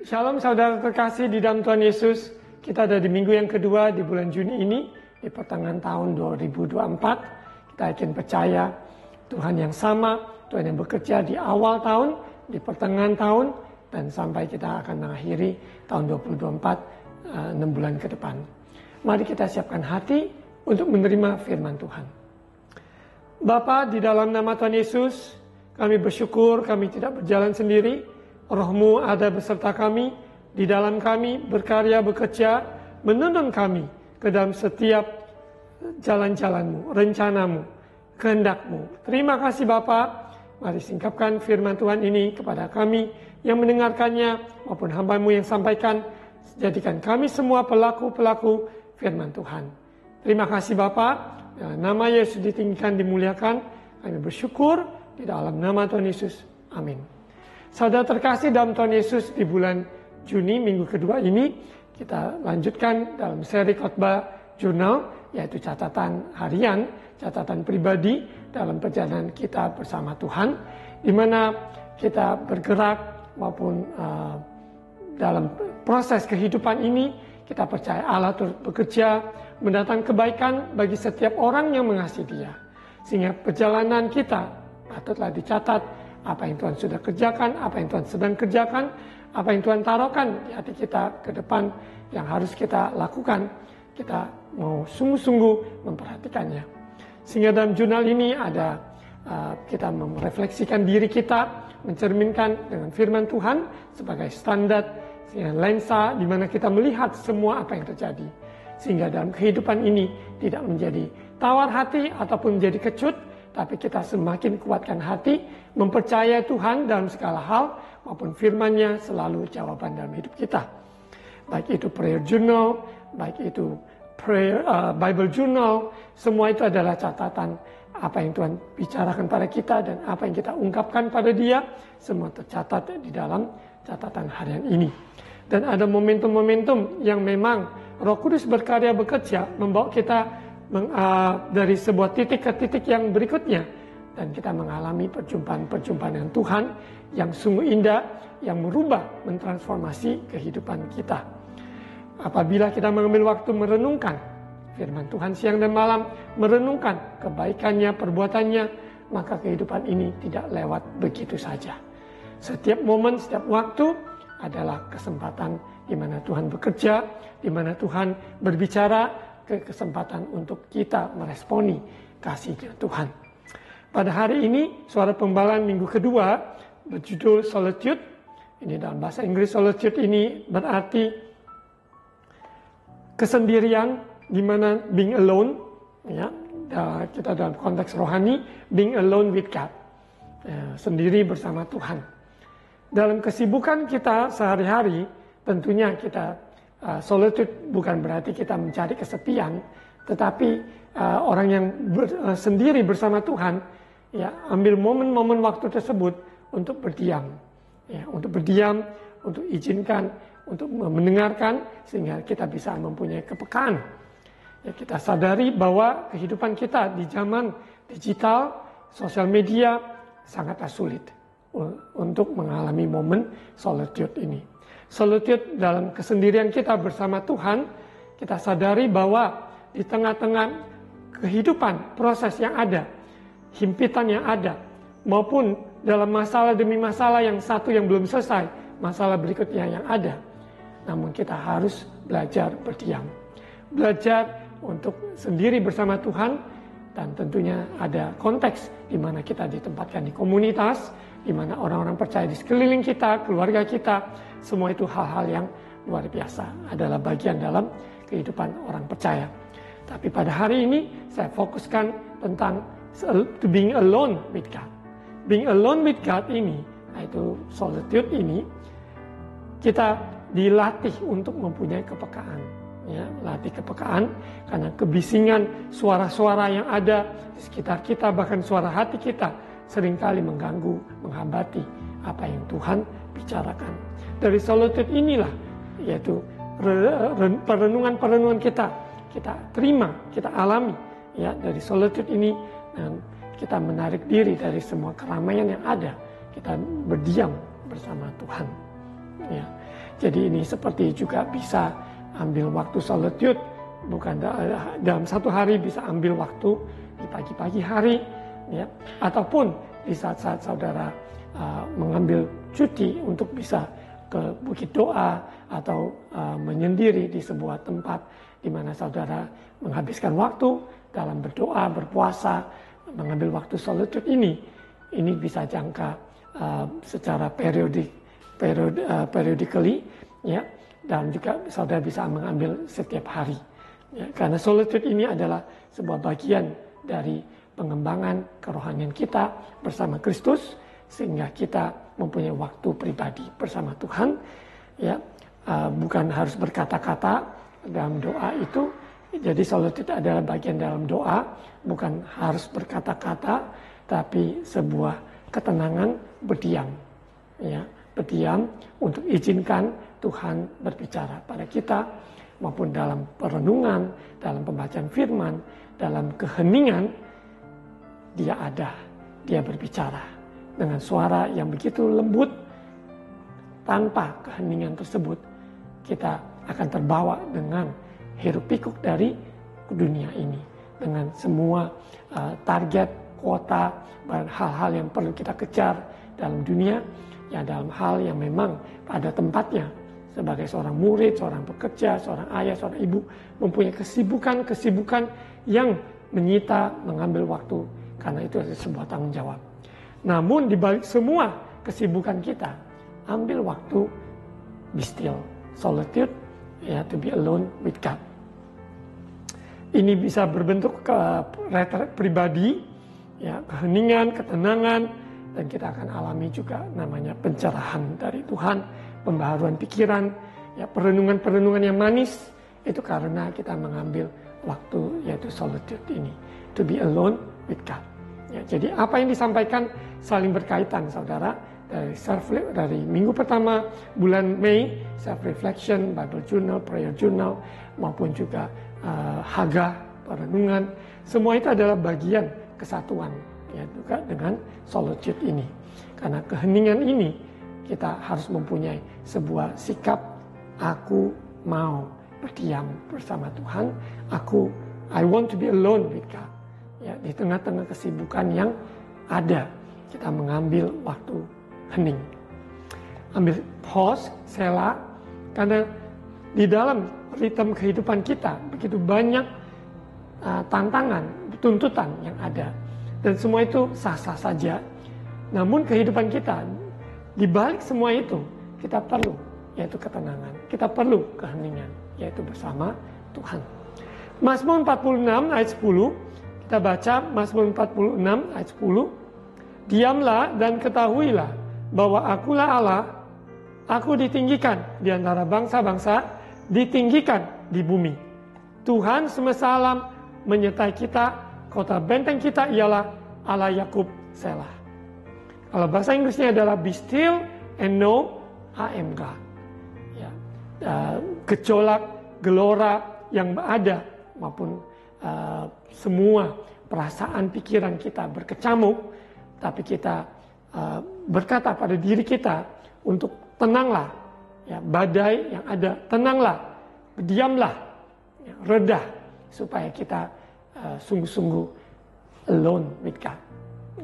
Shalom saudara terkasih di dalam Tuhan Yesus. Kita ada di minggu yang kedua di bulan Juni ini, di pertengahan tahun 2024. Kita yakin percaya Tuhan yang sama, Tuhan yang bekerja di awal tahun, di pertengahan tahun, dan sampai kita akan mengakhiri tahun 2024, 6 bulan ke depan. Mari kita siapkan hati untuk menerima firman Tuhan. Bapa, di dalam nama Tuhan Yesus, kami bersyukur kami tidak berjalan sendiri. Roh-Mu ada beserta kami, di dalam kami berkarya bekerja, menuntun kami ke dalam setiap jalan-jalan-Mu, rencana-Mu, kehendak-Mu. Terima kasih Bapa. Mari singkapkan firman Tuhan ini kepada kami yang mendengarkannya maupun hamba-Mu yang sampaikan. Jadikan kami semua pelaku-pelaku firman Tuhan. Terima kasih Bapa. Nama Yesus ditinggikan, dimuliakan. Kami bersyukur di dalam nama Tuhan Yesus. Amin. Saudara terkasih dalam Tuhan Yesus, di bulan Juni minggu kedua ini kita lanjutkan dalam seri khotbah jurnal, yaitu catatan harian, catatan pribadi dalam perjalanan kita bersama Tuhan, di mana kita bergerak maupun dalam proses kehidupan ini kita percaya Allah terus bekerja mendatangkan kebaikan bagi setiap orang yang mengasihi Dia, sehingga perjalanan kita patutlah dicatat. Apa yang Tuhan sudah kerjakan, apa yang Tuhan sedang kerjakan, apa yang Tuhan taruhkan di hati kita ke depan yang harus kita lakukan. Kita mau sungguh-sungguh memperhatikannya. Sehingga dalam jurnal ini ada kita merefleksikan diri kita, mencerminkan dengan firman Tuhan sebagai standar, sehingga lensa di mana kita melihat semua apa yang terjadi. Sehingga dalam kehidupan ini tidak menjadi tawar hati ataupun menjadi kecut, tapi kita semakin kuatkan hati, mempercayai Tuhan dalam segala hal, maupun firman-Nya selalu jawaban dalam hidup kita. Baik itu prayer journal, baik itu Bible journal, semua itu adalah catatan apa yang Tuhan bicarakan pada kita dan apa yang kita ungkapkan pada Dia, semua tercatat di dalam catatan harian ini. Dan ada momentum-momentum yang memang Roh Kudus berkarya bekerja, membawa kita dari sebuah titik ke titik yang berikutnya, dan kita mengalami perjumpaan-perjumpaan dengan Tuhan yang sungguh indah, yang merubah, mentransformasi kehidupan kita. Apabila kita mengambil waktu merenungkan firman Tuhan siang dan malam, merenungkan kebaikannya, perbuatannya, maka kehidupan ini tidak lewat begitu saja. Setiap momen, setiap waktu adalah kesempatan di mana Tuhan bekerja, di mana Tuhan berbicara, kesempatan untuk kita meresponi kasih-Nya Tuhan. Pada hari ini, suara pembalaan minggu kedua berjudul Solitude. Ini dalam bahasa Inggris, solitude ini berarti kesendirian, di mana being alone, ya, kita dalam konteks rohani, being alone with God, sendiri bersama Tuhan. Dalam kesibukan kita sehari-hari, tentunya kita solitude bukan berarti kita mencari kesepian, tetapi orang yang sendiri bersama Tuhan, ya, ambil momen-momen waktu tersebut untuk berdiam, ya, untuk izinkan, untuk mendengarkan, sehingga kita bisa mempunyai kepekaan. Ya, kita sadari bahwa kehidupan kita di zaman digital, sosial media sangatlah sulit untuk mengalami momen solitude ini. Solitude dalam kesendirian kita bersama Tuhan, kita sadari bahwa di tengah-tengah kehidupan, proses yang ada, himpitan yang ada, maupun dalam masalah demi masalah yang satu yang belum selesai, masalah berikutnya yang ada. Namun kita harus belajar berdiam, belajar untuk sendiri bersama Tuhan, dan tentunya ada konteks di mana kita ditempatkan di komunitas, di mana orang-orang percaya di sekeliling kita, keluarga kita, semua itu hal-hal yang luar biasa, adalah bagian dalam kehidupan orang percaya. Tapi pada hari ini saya fokuskan tentang being alone with God. Being alone with God ini, yaitu solitude ini, kita dilatih untuk mempunyai kepekaan. Ya, latih kepekaan karena kebisingan suara-suara yang ada di sekitar kita, bahkan suara hati kita seringkali mengganggu, menghambati apa yang Tuhan bicarakan. Dari solitude inilah, yaitu perenungan-perenungan kita terima, kita alami, ya, dari solitude ini, dan kita menarik diri dari semua keramaian yang ada, kita berdiam bersama Tuhan. Ya. Jadi ini seperti juga bisa ambil waktu solitude, bukan dalam satu hari, bisa ambil waktu di pagi-pagi hari, ya, ataupun di saat-saat saudara mengambil cuti untuk bisa ke bukit doa atau menyendiri di sebuah tempat di mana saudara menghabiskan waktu dalam berdoa, berpuasa, mengambil waktu solitude ini bisa jangka secara periodically, ya, dan juga saudara bisa mengambil setiap hari, ya, karena solitude ini adalah sebuah bagian dari pengembangan kerohanian kita bersama Kristus, sehingga kita mempunyai waktu pribadi bersama Tuhan, ya, bukan harus berkata-kata dalam doa itu. Jadi solitude adalah bagian dalam doa, bukan harus berkata-kata, tapi sebuah ketenangan berdiam, ya, berdiam untuk izinkan Tuhan berbicara pada kita, maupun dalam perenungan, dalam pembacaan firman, dalam keheningan, dia ada, dia berbicara dengan suara yang begitu lembut. Tanpa keheningan tersebut, kita akan terbawa dengan hiruk pikuk dari dunia ini, dengan semua target, kuota, dan hal-hal yang perlu kita kejar dalam dunia, ya, dalam hal yang memang pada tempatnya. Sebagai seorang murid, seorang pekerja, seorang ayah, seorang ibu, mempunyai kesibukan yang menyita, mengambil waktu, karena itu adalah sebuah tanggung jawab. Namun di balik semua kesibukan kita, ambil waktu, be still, solitude, ya, to be alone with God. Ini bisa berbentuk retret pribadi, ya, keheningan, ketenangan, dan kita akan alami juga namanya pencerahan dari Tuhan, pembaharuan pikiran, ya, perenungan-perenungan yang manis, itu karena kita mengambil waktu, yaitu solitude ini, to be alone with God. Ya, jadi apa yang disampaikan saling berkaitan, saudara, dari minggu pertama bulan Mei, self reflection, Bible journal, prayer journal, maupun juga Haga, perenungan, semua itu adalah bagian kesatuan, ya, juga dengan solitude ini. Karena keheningan ini kita harus mempunyai sebuah sikap, aku mau berdiam bersama Tuhan, I want to be alone with God. Ya, di tengah-tengah kesibukan yang ada, kita mengambil waktu hening. Ambil pause, sela, karena di dalam ritme kehidupan kita begitu banyak tantangan, tuntutan yang ada. Dan semua itu sah-sah saja. Namun kehidupan kita, di balik semua itu, kita perlu, yaitu ketenangan. Kita perlu keheningan, yaitu bersama Tuhan. Mazmur 46 ayat 10, kita baca Mazmur 46 ayat 10. Diamlah dan ketahuilah bahwa akulah Allah, aku ditinggikan di antara bangsa-bangsa, ditinggikan di bumi. Tuhan semesta alam menyertai kita, kota benteng kita ialah Allah Yakub, Selah. Kalau bahasa Inggrisnya adalah be still and know I am God. Ya, gejolak, gelora yang ada, maupun semua perasaan pikiran kita berkecamuk, tapi kita berkata pada diri kita untuk tenanglah, ya, badai yang ada, tenanglah, diamlah, ya, redah, supaya kita sungguh-sungguh alone with God.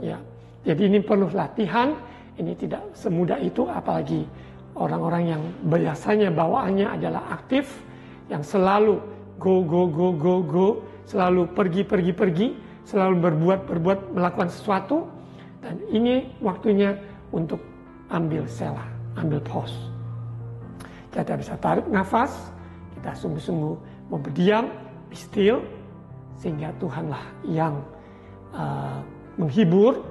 Ya, jadi ini perlu latihan, ini tidak semudah itu, apalagi orang-orang yang biasanya bawaannya adalah aktif, yang selalu go, selalu pergi, selalu berbuat, melakukan sesuatu. Dan ini waktunya untuk ambil sela, ambil pause. Kita bisa tarik nafas, kita sungguh-sungguh mau berdiam, be still, sehingga Tuhanlah yang menghibur,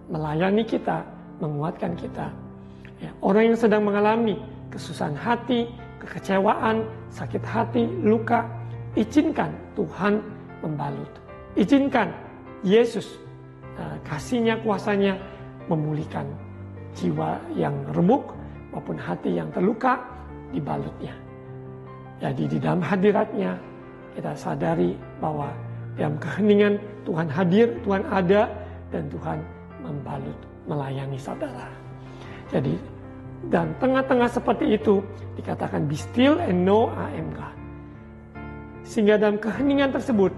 melayani kita, menguatkan kita. Ya, orang yang sedang mengalami kesusahan hati, kekecewaan, sakit hati, luka, izinkan Tuhan membalut. Izinkan Yesus kasihnya, kuasanya memulihkan jiwa yang remuk maupun hati yang terluka, dibalutnya. Jadi di dalam hadiratnya kita sadari bahwa dalam keheningan Tuhan hadir, Tuhan ada, dan Tuhan membalut, melayani saudara. Jadi Dan tengah-tengah seperti itu dikatakan be still and know I am God. Sehingga dalam keheningan tersebut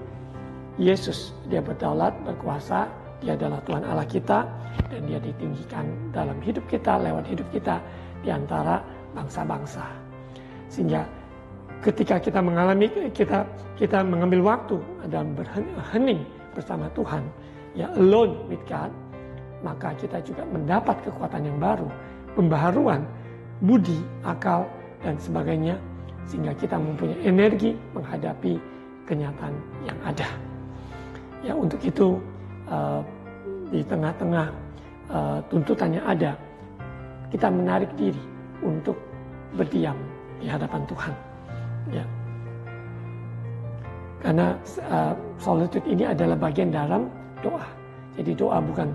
Yesus, dia berdaulat, berkuasa, dia adalah Tuhan Allah kita, dan dia ditinggikan dalam hidup kita, lewat hidup kita di antara bangsa-bangsa. Sehingga ketika kita mengalami, kita mengambil waktu dalam berhening bersama Tuhan, ya alone with God, maka kita juga mendapat kekuatan yang baru, pembaharuan, budi, akal, dan sebagainya, sehingga kita mempunyai energi menghadapi kenyataan yang ada. Ya, untuk itu di tengah-tengah tuntutannya ada, kita menarik diri untuk berdiam di hadapan Tuhan. Ya. Karena solitude ini adalah bagian dalam doa. Jadi doa bukan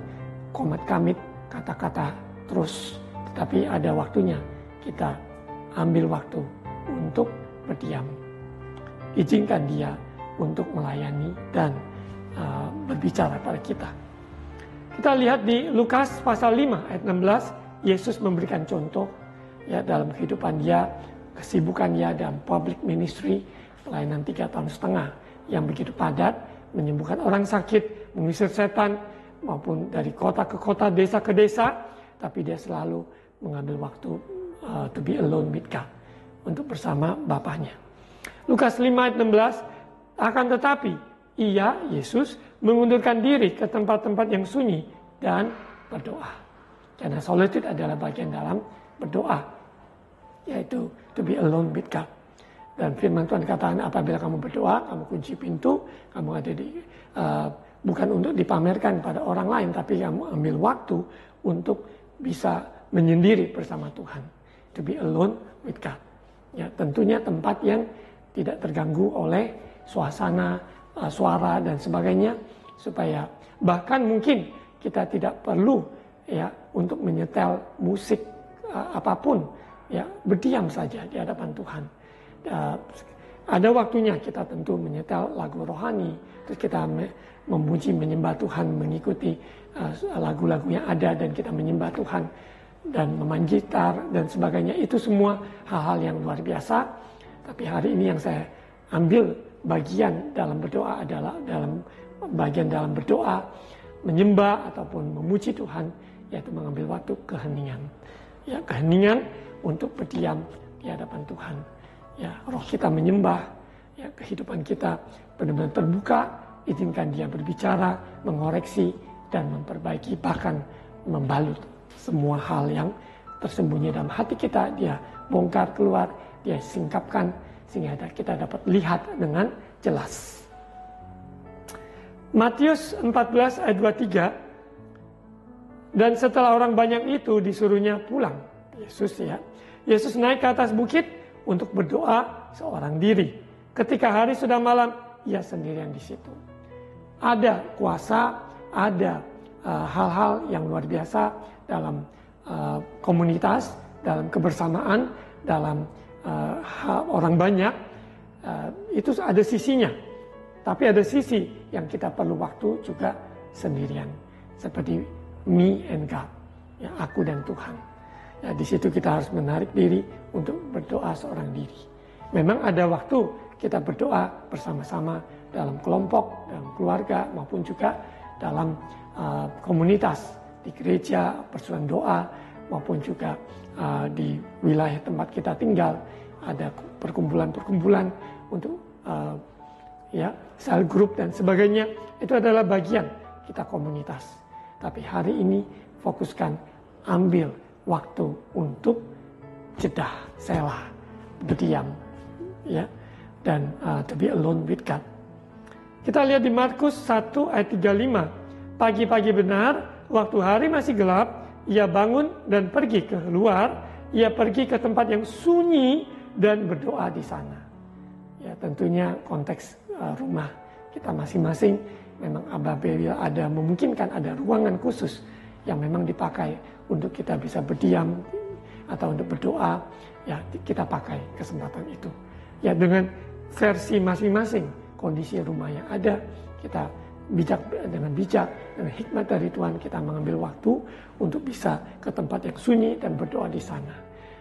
komat kamit, kata-kata terus, tetapi ada waktunya kita ambil waktu untuk berdiam. Izinkan dia untuk melayani dan berbicara pada kita. Kita lihat di Lukas pasal 5 ayat 16, Yesus memberikan contoh ya dalam kehidupan dia, kesibukan dia dalam public ministry, pelayanan 3,5 tahun yang begitu padat, menyembuhkan orang sakit, mengusir setan, maupun dari kota ke kota, desa ke desa, tapi dia selalu mengambil waktu to be alone with God, untuk bersama Bapaknya. Lukas 5 ayat 16, akan tetapi ia, Yesus, mengundurkan diri ke tempat-tempat yang sunyi dan berdoa. Karena solitude adalah bagian dalam berdoa, yaitu to be alone with God. Dan firman Tuhan katakan, apabila kamu berdoa, kamu kunci pintu, kamu ada di bukan untuk dipamerkan pada orang lain, tapi kamu ambil waktu untuk bisa menyendiri bersama Tuhan. To be alone with God. Ya, tentunya tempat yang tidak terganggu oleh suasana, suara dan sebagainya, supaya bahkan mungkin kita tidak perlu ya untuk menyetel musik apapun, ya berdiam saja di hadapan Tuhan. Ada waktunya kita tentu menyetel lagu rohani, terus kita memuji menyembah Tuhan, mengikuti lagu-lagu yang ada dan kita menyembah Tuhan dan memain gitar dan sebagainya. Itu semua hal-hal yang luar biasa. Tapi hari ini yang saya ambil bagian dalam berdoa adalah dalam berdoa, menyembah ataupun memuji Tuhan, yaitu mengambil waktu keheningan. Ya, keheningan untuk berdiam di hadapan Tuhan. Ya, roh kita menyembah, ya, kehidupan kita benar-benar terbuka, izinkan dia berbicara, mengoreksi dan memperbaiki, bahkan membalut semua hal yang tersembunyi dalam hati kita, dia bongkar keluar, dia singkapkan, sehingga kita dapat lihat dengan jelas. Matius 14 ayat 23, dan setelah orang banyak itu disuruhnya pulang, Yesus naik ke atas bukit untuk berdoa seorang diri. Ketika hari sudah malam, ia sendirian di situ. Ada kuasa, ada hal-hal yang luar biasa dalam komunitas, dalam kebersamaan, dalam orang banyak, itu ada sisinya. Tapi ada sisi yang kita perlu waktu juga sendirian, seperti me and God, ya, aku dan Tuhan. Ya, di situ kita harus menarik diri untuk berdoa seorang diri. Memang ada waktu kita berdoa bersama-sama dalam kelompok, dalam keluarga, maupun juga dalam komunitas, di gereja, persekutuan doa, maupun juga di wilayah tempat kita tinggal, ada perkumpulan-perkumpulan untuk ya cell group dan sebagainya. Itu adalah bagian kita komunitas. Tapi hari ini fokuskan, ambil waktu untuk jeda, selah, berdiam, ya, dan to be alone with God. Kita lihat di Markus 1 ayat 35. Pagi-pagi benar, waktu hari masih gelap, ia bangun dan pergi keluar. Ia pergi ke tempat yang sunyi dan berdoa di sana. Ya, tentunya konteks rumah kita masing-masing memang apabila ada memungkinkan ada ruangan khusus yang memang dipakai untuk kita bisa berdiam atau untuk berdoa, ya kita pakai kesempatan itu. Ya, dengan versi masing-masing kondisi rumah yang ada, kita dengan hikmat dari Tuhan kita mengambil waktu untuk bisa ke tempat yang sunyi dan berdoa di sana.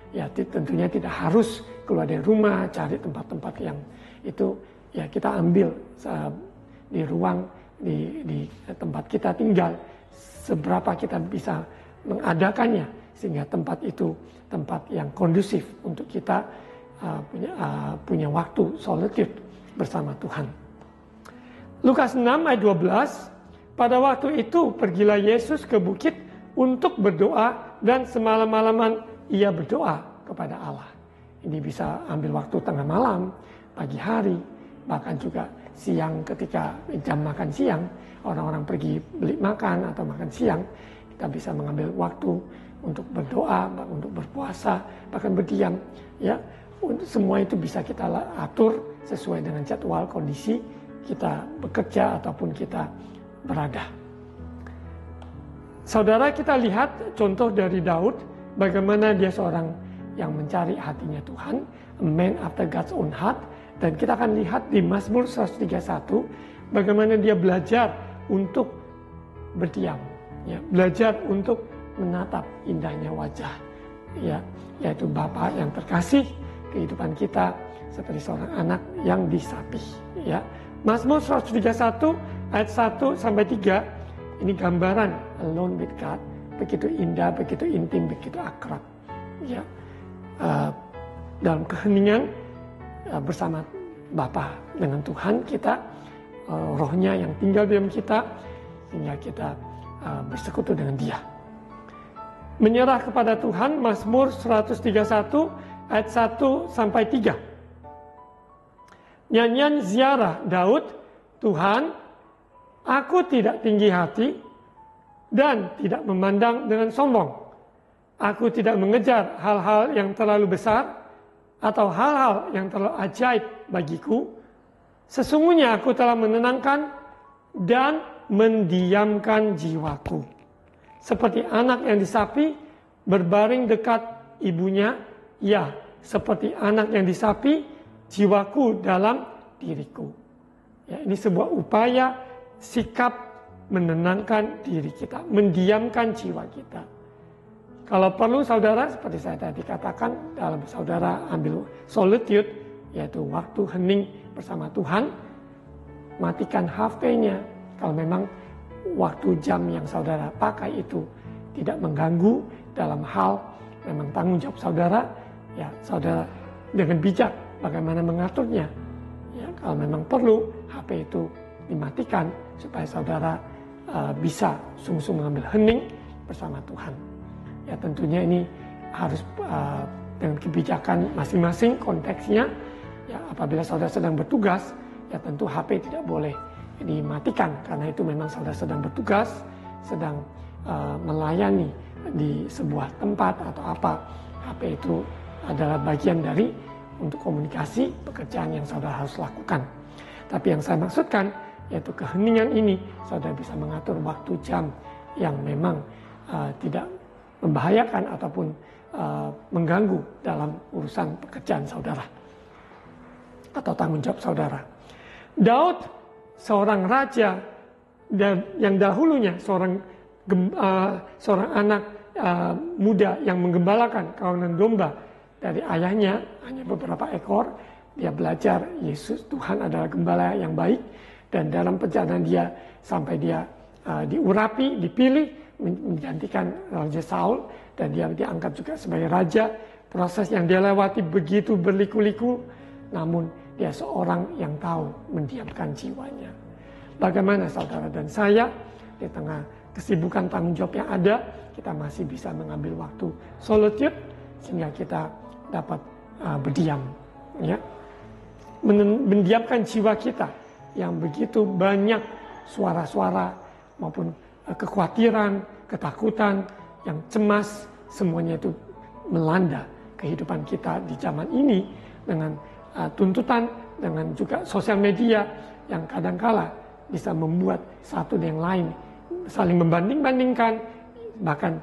Ya, tentunya tidak harus keluar dari rumah, cari tempat-tempat yang itu ya kita ambil di ruang di tempat kita tinggal, seberapa kita bisa mengadakannya sehingga tempat itu tempat yang kondusif untuk kita punya waktu solitude bersama Tuhan. Lukas 6 ayat 12, pada waktu itu pergilah Yesus ke bukit untuk berdoa dan semalam-malaman ia berdoa kepada Allah. Ini bisa ambil waktu tengah malam, pagi hari, bahkan juga siang ketika jam makan siang, orang-orang pergi beli makan atau makan siang, kita bisa mengambil waktu untuk berdoa, untuk berpuasa, bahkan berdiam. Ya, semua itu bisa kita atur sesuai dengan jadwal kondisi kita bekerja ataupun kita berada. Saudara, kita lihat contoh dari Daud, bagaimana dia seorang yang mencari hatinya Tuhan, a man after God's own heart. Dan kita akan lihat di Mazmur 131, bagaimana dia belajar untuk berdiam, ya, belajar untuk menatap indahnya wajah, ya, yaitu Bapa yang terkasih, kehidupan kita seperti seorang anak yang disapi. Ya. Mazmur 131 ayat 1 sampai 3, ini gambaran alone with God, begitu indah, begitu intim, begitu akrab. Ya. Dalam keheningan bersama Bapa dengan Tuhan kita, rohnya yang tinggal di dalam kita, sehingga kita bersekutu dengan Dia. Menyerah kepada Tuhan, Mazmur 131 ayat 1 sampai 3. Nyanyian ziarah Daud, Tuhan, aku tidak tinggi hati dan tidak memandang dengan sombong. Aku tidak mengejar hal-hal yang terlalu besar atau hal-hal yang terlalu ajaib bagiku. Sesungguhnya aku telah menenangkan dan mendiamkan jiwaku. Seperti anak yang disapi berbaring dekat ibunya, ya, seperti anak yang disapi jiwaku dalam diriku. Ya, ini sebuah upaya sikap menenangkan diri kita, mendiamkan jiwa kita. Kalau perlu saudara, seperti saya tadi katakan, dalam saudara ambil solitude, yaitu waktu hening bersama Tuhan, matikan HP-nya. Kalau memang waktu jam yang saudara pakai itu tidak mengganggu dalam hal memang tanggung jawab saudara, ya saudara dengan bijak bagaimana mengaturnya. Ya, kalau memang perlu HP itu dimatikan supaya saudara bisa sungguh-sungguh mengambil hening bersama Tuhan. Ya tentunya ini harus dengan kebijakan masing-masing konteksnya. Ya apabila saudara sedang bertugas, ya tentu HP tidak boleh dimatikan karena itu memang saudara sedang bertugas, sedang melayani di sebuah tempat atau apa. HP itu adalah bagian dari untuk komunikasi pekerjaan yang saudara harus lakukan. Tapi yang saya maksudkan yaitu keheningan ini, saudara bisa mengatur waktu jam yang memang tidak membahayakan ataupun mengganggu dalam urusan pekerjaan saudara atau tanggung jawab saudara. Daud, seorang raja yang dahulunya seorang anak muda yang menggembalakan kawanan domba dari ayahnya hanya beberapa ekor. Dia belajar Yesus Tuhan adalah gembala yang baik, dan dalam perjalanan dia sampai dia diurapi, dipilih menggantikan Raja Saul, dan dia diangkat juga sebagai raja. Proses yang dia lewati begitu berliku-liku, namun dia seorang yang tahu mendiamkan jiwanya. Bagaimana saudara dan saya di tengah kesibukan tanggung jawab yang ada, kita masih bisa mengambil waktu solitude sehingga kita dapat berdiam, ya, mendiamkan jiwa kita yang begitu banyak suara-suara maupun kekhawatiran, ketakutan, yang cemas, semuanya itu melanda kehidupan kita di zaman ini dengan tuntutan, dengan juga sosial media yang kadangkala bisa membuat satu dan yang lain saling membanding-bandingkan, bahkan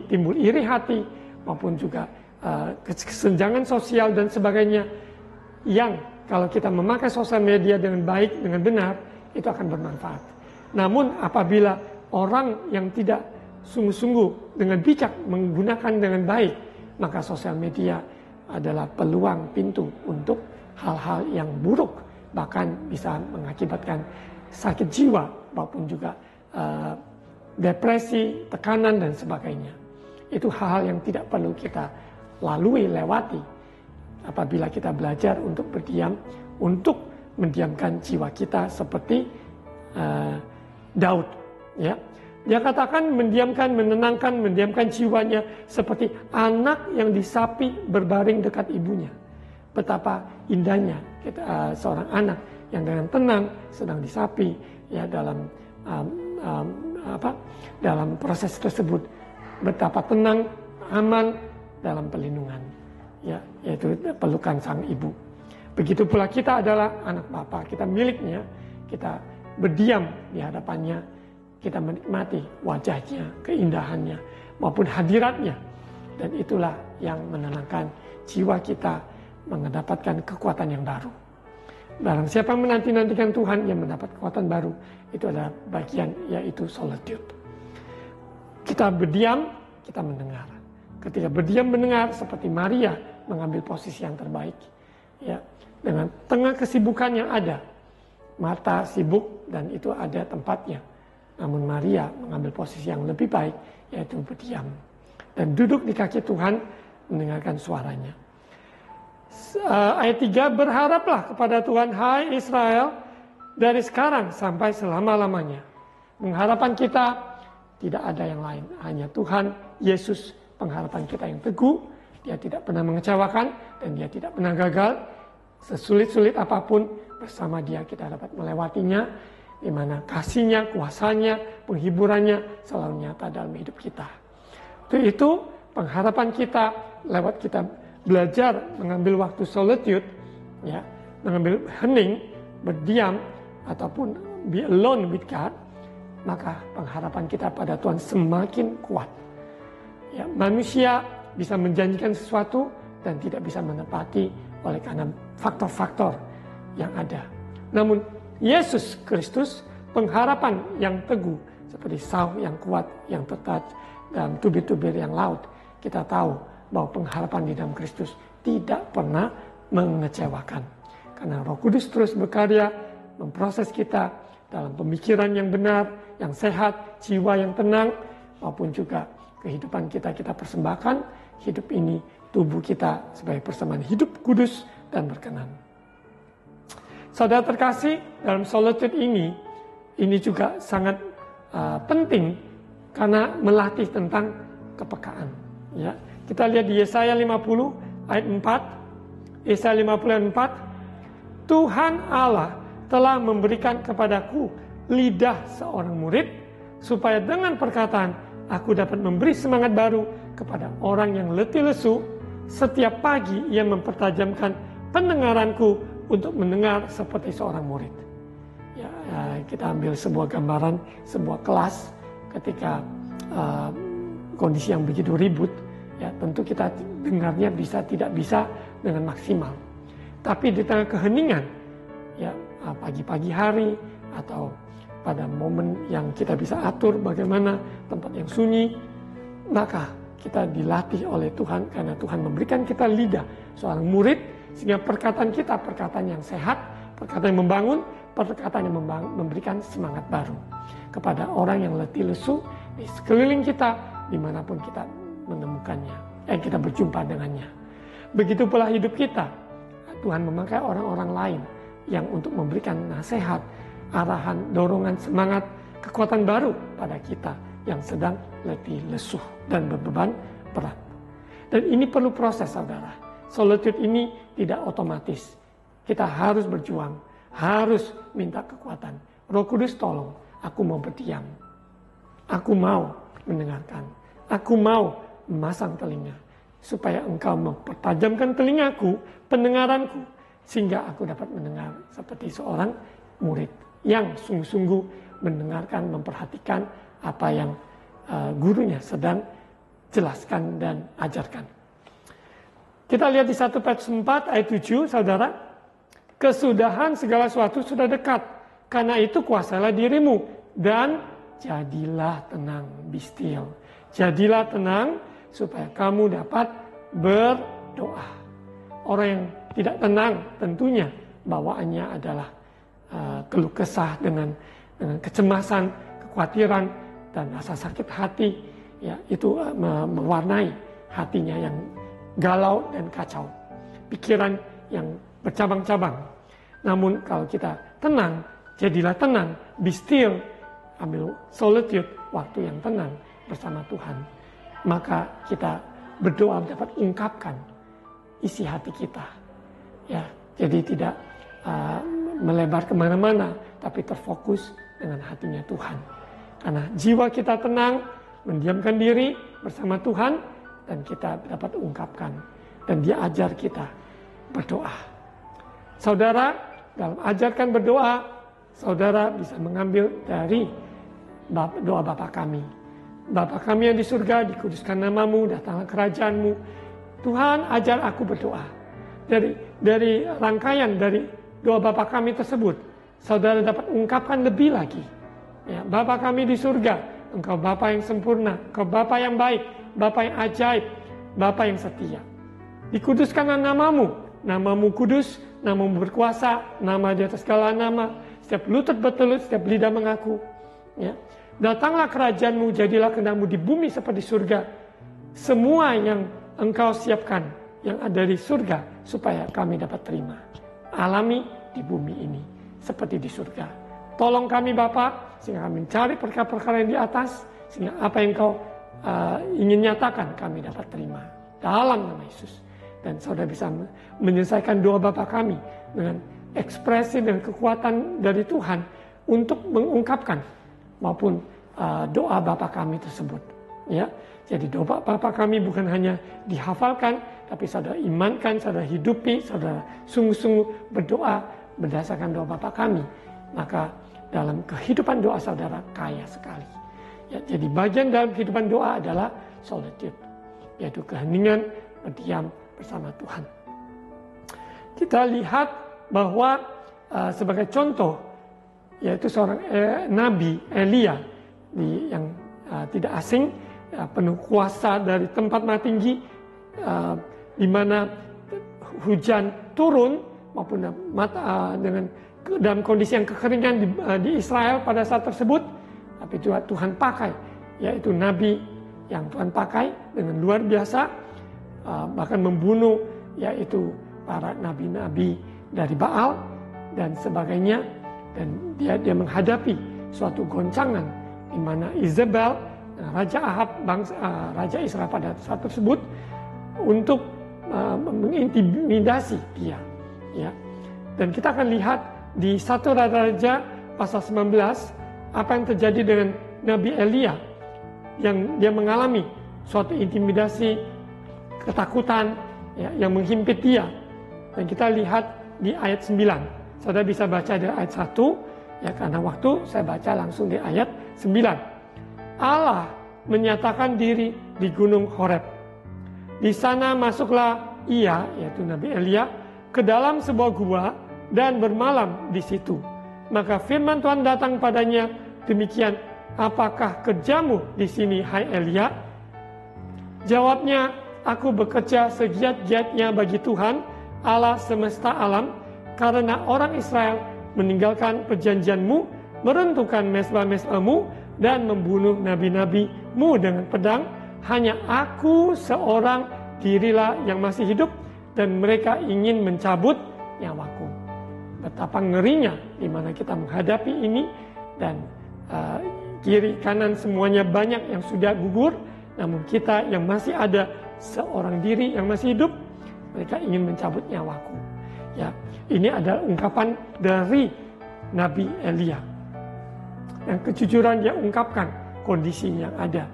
timbul iri hati, maupun juga kesenjangan sosial dan sebagainya, yang kalau kita memakai sosial media dengan baik, dengan benar, itu akan bermanfaat. Namun apabila orang yang tidak sungguh-sungguh dengan bijak menggunakan dengan baik, maka sosial media adalah peluang pintu untuk hal-hal yang buruk, bahkan bisa mengakibatkan sakit jiwa maupun juga depresi, tekanan dan sebagainya. Itu hal-hal yang tidak perlu kita lewati apabila kita belajar untuk berdiam, untuk mendiamkan jiwa kita seperti Daud, ya. Dia katakan mendiamkan jiwanya seperti anak yang disapi berbaring dekat ibunya. Betapa indahnya seorang anak yang dengan tenang sedang disapi, ya, dalam proses tersebut. Betapa tenang, aman dalam perlindungan, ya, yaitu pelukan sang ibu. Begitu pula kita adalah anak Bapa, kita miliknya, kita berdiam di hadapannya, kita menikmati wajahnya, keindahannya, maupun hadiratnya. Dan itulah yang menenangkan jiwa kita, mendapatkan kekuatan yang baru. Barang siapa menanti-nantikan Tuhan yang mendapat kekuatan baru, itu adalah bagian, yaitu solitude. Kita berdiam, kita mendengar. Ketika berdiam mendengar, seperti Maria mengambil posisi yang terbaik, ya, dengan tengah kesibukan yang ada. Marta sibuk dan itu ada tempatnya. Namun Maria mengambil posisi yang lebih baik, yaitu berdiam dan duduk di kaki Tuhan mendengarkan suaranya. Ayat 3, berharaplah kepada Tuhan, hai Israel, dari sekarang sampai selama-lamanya. Pengharapan kita tidak ada yang lain, hanya Tuhan Yesus, pengharapan kita yang teguh. Dia tidak pernah mengecewakan dan dia tidak pernah gagal. Sesulit-sulit apapun, bersama dia kita dapat melewatinya, di mana kasihnya, kuasanya, penghiburannya selalu nyata dalam hidup kita. Itu pengharapan kita lewat kita belajar mengambil waktu solitude, ya, mengambil hening, berdiam, ataupun be alone with God, maka pengharapan kita pada Tuhan semakin kuat. Ya, manusia bisa menjanjikan sesuatu dan tidak bisa menepati oleh karena faktor-faktor yang ada. Namun Yesus Kristus, pengharapan yang teguh, seperti sauh yang kuat, yang tetap dalam tubir-tubir yang laut. Kita tahu bahwa pengharapan di dalam Kristus tidak pernah mengecewakan. Karena Roh Kudus terus berkarya, memproses kita dalam pemikiran yang benar, yang sehat, jiwa yang tenang, maupun juga kehidupan kita persembahkan, hidup ini, tubuh kita sebagai persembahan hidup kudus dan berkenan. Saudara terkasih, dalam solitude ini juga sangat penting karena melatih tentang kepekaan. Ya, kita lihat di Yesaya 50 ayat 4. Yesaya 50 ayat 4. Tuhan Allah telah memberikan kepadaku lidah seorang murid, supaya dengan perkataan aku dapat memberi semangat baru kepada orang yang letih lesu. Setiap pagi ia mempertajamkan pendengaranku untuk mendengar seperti seorang murid. Ya, kita ambil sebuah gambaran, sebuah kelas ketika kondisi yang begitu ribut, ya tentu kita dengarnya tidak bisa dengan maksimal. Tapi di tengah keheningan, ya pagi-pagi hari atau pada momen yang kita bisa atur bagaimana tempat yang sunyi, maka kita dilatih oleh Tuhan karena Tuhan memberikan kita lidah seorang murid, sehingga perkataan kita perkataan yang sehat, perkataan yang membangun, perkataan yang memberikan semangat baru kepada orang yang letih lesu di sekeliling kita, dimanapun kita menemukannya, kita berjumpa dengannya. Begitu pula hidup kita, Tuhan memakai orang-orang lain yang untuk memberikan nasihat, arahan, dorongan, semangat, kekuatan baru pada kita yang sedang letih lesu dan berbeban berat. Dan ini perlu proses, saudara. Solitude ini tidak otomatis. Kita harus berjuang, harus minta kekuatan. Roh Kudus tolong, aku mau berdiam. Aku mau mendengarkan. Aku mau memasang telinga. Supaya engkau mempertajamkan telingaku, pendengaranku. Sehingga aku dapat mendengar seperti seorang murid yang sungguh-sungguh mendengarkan, memperhatikan apa yang gurunya sedang jelaskan dan ajarkan. Kita lihat di 1 Petrus 4 ayat 7, saudara. Kesudahan segala sesuatu sudah dekat. Karena itu kuasailah dirimu dan jadilah tenang, be still. Jadilah tenang supaya kamu dapat berdoa. Orang yang tidak tenang tentunya bawaannya adalah keluh kesah dengan kecemasan, kekhawatiran, dan rasa sakit hati. Ya, itu mewarnai hatinya yang galau dan kacau. Pikiran yang bercabang-cabang. Namun kalau kita tenang, jadilah tenang, be still, ambil solitude, waktu yang tenang bersama Tuhan. Maka kita berdoa dapat ungkapkan isi hati kita. Ya, jadi tidak melebar kemana-mana, tapi terfokus dengan hatinya Tuhan. Karena jiwa kita tenang, mendiamkan diri bersama Tuhan, dan kita dapat ungkapkan. Dan Dia ajar kita berdoa. Saudara, dalam ajarkan berdoa, saudara bisa mengambil dari doa Bapa kami. Bapa kami yang di surga, dikuduskan namamu, datanglah kerajaanmu. Tuhan, ajar aku berdoa. Dari rangkaian dari doa Bapa kami tersebut, saudara dapat ungkapkan lebih lagi. Ya, Bapa kami di surga, Engkau Bapa yang sempurna, Engkau Bapa yang baik, Bapa yang ajaib, Bapa yang setia. Dikuduskanlah namamu, namamu kudus, namamu berkuasa, nama di atas segala nama. Setiap lutut bertelut, setiap lidah mengaku. Ya. Datanglah kerajaanmu, jadilah kehendakmu di bumi seperti surga. Semua yang Engkau siapkan, yang ada di surga, supaya kami dapat terima. Alami di bumi ini, seperti di surga. Tolong kami Bapa, sehingga kami mencari perkara-perkara yang di atas, sehingga apa yang Engkau ingin nyatakan kami dapat terima. Dalam nama Yesus. Dan saudara bisa menyelesaikan doa Bapa kami dengan ekspresi dan kekuatan dari Tuhan untuk mengungkapkan maupun doa Bapa kami tersebut. Ya, jadi doa Bapa kami bukan hanya dihafalkan, tapi saudara imankan, saudara hidupi, saudara sungguh-sungguh berdoa berdasarkan doa Bapa kami. Maka dalam kehidupan doa saudara kaya sekali. Ya, jadi bagian dalam kehidupan doa adalah solitude, yaitu keheningan berdiam bersama Tuhan. Kita lihat bahwa sebagai contoh, yaitu seorang Nabi Elia yang tidak asing, penuh kuasa dari tempat maha tinggi, di mana hujan turun maupun dengan dalam kondisi yang kekeringan di Israel pada saat tersebut, tapi juga Tuhan pakai, yaitu Nabi yang Tuhan pakai dengan luar biasa, bahkan membunuh yaitu para nabi-nabi dari Baal dan sebagainya, dan dia menghadapi suatu goncangan di mana Izebel, Raja Ahab, Raja Israel pada saat tersebut, untuk mengintimidasi dia. Ya. Dan kita akan lihat di 1 Raja pasal 19 apa yang terjadi dengan Nabi Elia, yang dia mengalami suatu intimidasi, ketakutan ya, yang menghimpit dia. Dan kita lihat di ayat 9. Saudara bisa baca dari ayat 1 ya, karena waktu saya baca langsung di ayat 9. Allah menyatakan diri di gunung Horeb. Di sana masuklah ia, yaitu Nabi Elia, ke dalam sebuah gua dan bermalam di situ. Maka firman Tuhan datang padanya, demikian, apakah kerjamu di sini, hai Elia? Jawabnya, aku bekerja segiat-giatnya bagi Tuhan, Allah semesta alam, karena orang Israel meninggalkan perjanjianmu, meruntuhkan mezbah-mezbahmu, dan membunuh nabi-nabimu dengan pedang. Hanya aku seorang dirilah yang masih hidup, dan mereka ingin mencabut nyawaku. Betapa ngerinya di mana kita menghadapi ini, dan kiri kanan semuanya banyak yang sudah gugur, namun kita yang masih ada seorang diri yang masih hidup, mereka ingin mencabut nyawaku. Ya, ini adalah ungkapan dari Nabi Elia. Yang kejujuran dia ungkapkan kondisi yang ada.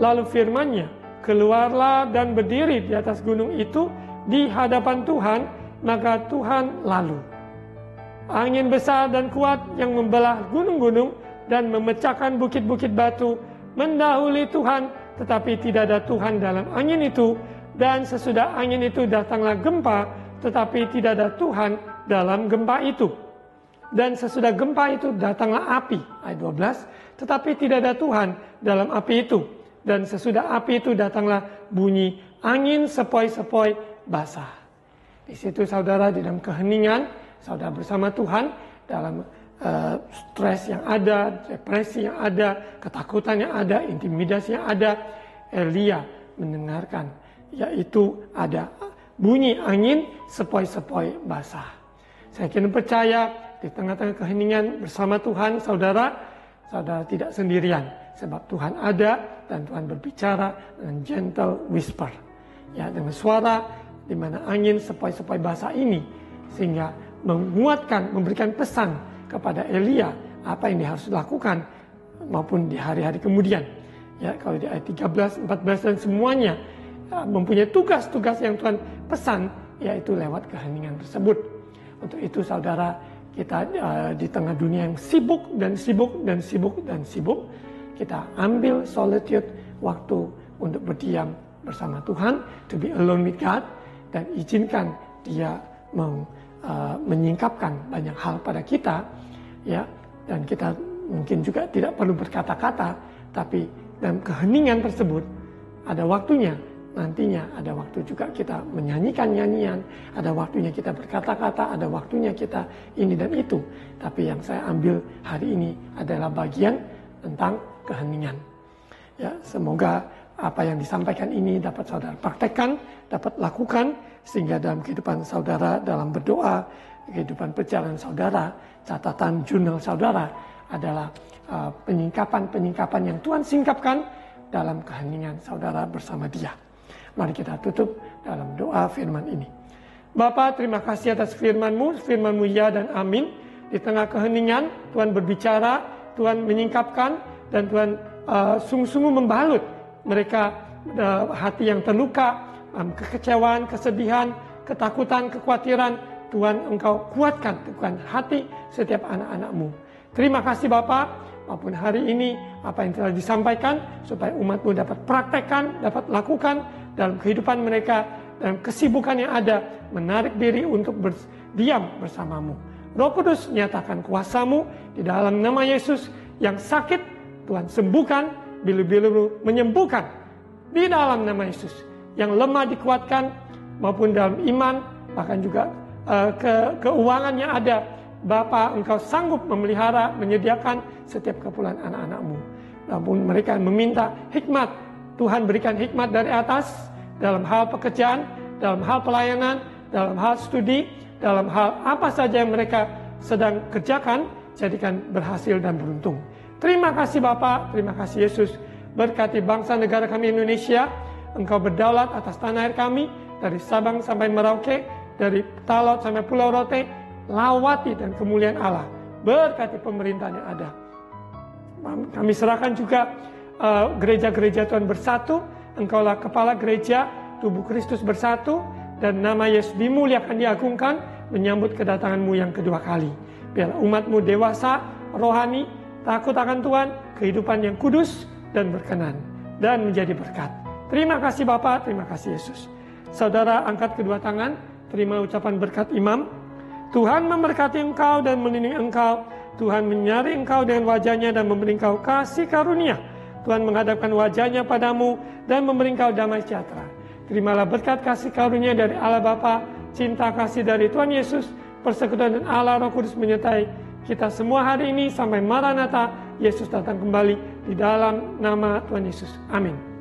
Lalu firman-Nya, keluarlah dan berdiri di atas gunung itu di hadapan Tuhan, maka Tuhan lalu. Angin besar dan kuat yang membelah gunung-gunung dan memecahkan bukit-bukit batu mendahului Tuhan, tetapi tidak ada Tuhan dalam angin itu. Dan sesudah angin itu datanglah gempa, tetapi tidak ada Tuhan dalam gempa itu. Dan sesudah gempa itu datanglah api, ayat 12. Tetapi tidak ada Tuhan dalam api itu. Dan sesudah api itu datanglah bunyi angin sepoi-sepoi basah. Di situ saudara di dalam keheningan, saudara bersama Tuhan dalam stres yang ada, depresi yang ada, ketakutan yang ada, intimidasi yang ada. Elia mendengarkan, yaitu ada bunyi angin sepoi-sepoi basah. Saya kini percaya di tengah-tengah keheningan bersama Tuhan, saudara tidak sendirian. Sebab Tuhan ada dan Tuhan berbicara dengan gentle whisper. Ya, dengan suara di mana angin sepoi-sepoi basah ini. Sehingga menguatkan, memberikan pesan kepada Elia apa yang dia harus lakukan maupun di hari-hari kemudian. Ya, kalau di ayat 13, 14 dan semuanya mempunyai tugas-tugas yang Tuhan pesan, yaitu lewat keheningan tersebut. Untuk itu saudara, kita di tengah dunia yang sibuk dan sibuk dan sibuk dan sibuk, kita ambil solitude, waktu untuk berdiam bersama Tuhan, to be alone with God, dan izinkan Dia menyingkapkan banyak hal pada kita, ya, dan kita mungkin juga tidak perlu berkata-kata, tapi dalam keheningan tersebut ada waktunya. Nantinya ada waktu juga kita menyanyikan nyanyian, ada waktunya kita berkata-kata, ada waktunya kita ini dan itu. Tapi yang saya ambil hari ini adalah bagian tentang keheningan. Ya, semoga apa yang disampaikan ini dapat saudara praktekkan, dapat lakukan, sehingga dalam kehidupan saudara, dalam berdoa, kehidupan perjalanan saudara, catatan jurnal saudara adalah penyingkapan-penyingkapan yang Tuhan singkapkan dalam keheningan saudara bersama Dia. Mari kita tutup dalam doa firman ini. Bapa, terima kasih atas firman-Mu, firman-Mu ya dan amin. Di tengah keheningan, Tuhan berbicara, Tuhan menyingkapkan, dan Tuhan sungguh-sungguh membalut mereka hati yang terluka, kekecewaan, kesedihan, ketakutan, kekhawatiran. Tuhan, Engkau kuatkan hati setiap anak-anak-Mu. Terima kasih Bapa, maupun hari ini apa yang telah disampaikan, supaya umat-Mu dapat praktekkan, dapat lakukan dalam kehidupan mereka, dalam kesibukan yang ada, menarik diri untuk berdiam bersama-Mu. Roh Kudus, nyatakan kuasa-Mu di dalam nama Yesus. Yang sakit Tuhan sembuhkan, bilu-bilu menyembuhkan di dalam nama Yesus. Yang lemah dikuatkan, maupun dalam iman, bahkan juga keuangan yang ada. Bapa, Engkau sanggup memelihara, menyediakan setiap keperluan anak-anak-Mu. Namun mereka meminta hikmat. Tuhan berikan hikmat dari atas, dalam hal pekerjaan, dalam hal pelayanan, dalam hal studi, dalam hal apa saja yang mereka sedang kerjakan, jadikan berhasil dan beruntung. Terima kasih Bapa, terima kasih Yesus. Berkati bangsa negara kami Indonesia, Engkau berdaulat atas tanah air kami, dari Sabang sampai Merauke, dari Talot sampai Pulau Rote, lawati dan kemuliaan Allah. Berkati pemerintahan yang ada. Kami serahkan juga gereja-gereja Tuhan bersatu. Engkaulah kepala gereja, tubuh Kristus bersatu, dan nama Yesus dimuliakan, diagungkan, menyambut kedatangan-Mu yang kedua kali. Biarlah umat-Mu dewasa, rohani, takut akan Tuhan, kehidupan yang kudus dan berkenan, dan menjadi berkat. Terima kasih Bapa, terima kasih Yesus. Saudara angkat kedua tangan, terima ucapan berkat imam. Tuhan memberkati engkau dan melindungi engkau. Tuhan menyari engkau dengan wajahnya dan memberi engkau kasih karunia. Tuhan menghadapkan wajahnya padamu dan memberi engkau damai sejahtera. Terimalah berkat kasih karunia dari Allah Bapa, cinta kasih dari Tuhan Yesus, persekutuan dan Allah Roh Kudus menyertai kita semua hari ini sampai Maranatha, Yesus datang kembali, di dalam nama Tuhan Yesus. Amin.